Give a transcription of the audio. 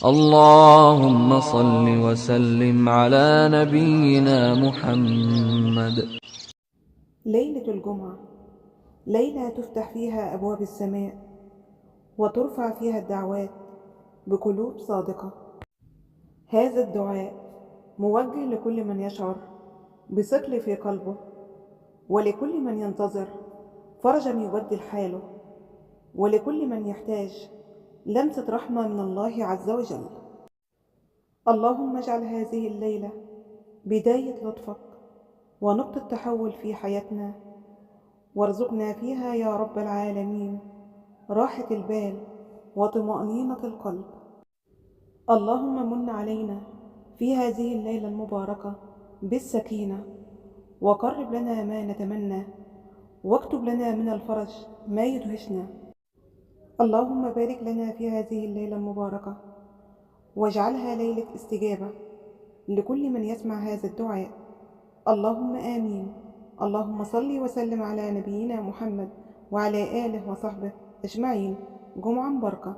اللهم صل وسلم على نبينا محمد. ليلة الجمعة ليلة تفتح فيها أبواب السماء وترفع فيها الدعوات بقلوب صادقة. هذا الدعاء موجه لكل من يشعر بثقل في قلبه، ولكل من ينتظر فرجا يبدل حاله، ولكل من يحتاج لمسة رحمة من الله عز وجل. اللهم اجعل هذه الليلة بداية لطفك ونقطة تحول في حياتنا، وارزقنا فيها يا رب العالمين راحة البال وطمأنينة القلب. اللهم من علينا في هذه الليلة المباركة بالسكينة، وقرب لنا ما نتمنى، واكتب لنا من الفرج ما يدهشنا. اللهم بارك لنا في هذه الليلة المباركة، واجعلها ليلة استجابة لكل من يسمع هذا الدعاء. اللهم آمين. اللهم صل وسلم على نبينا محمد وعلى آله وصحبه أجمعين. جمعة مباركة.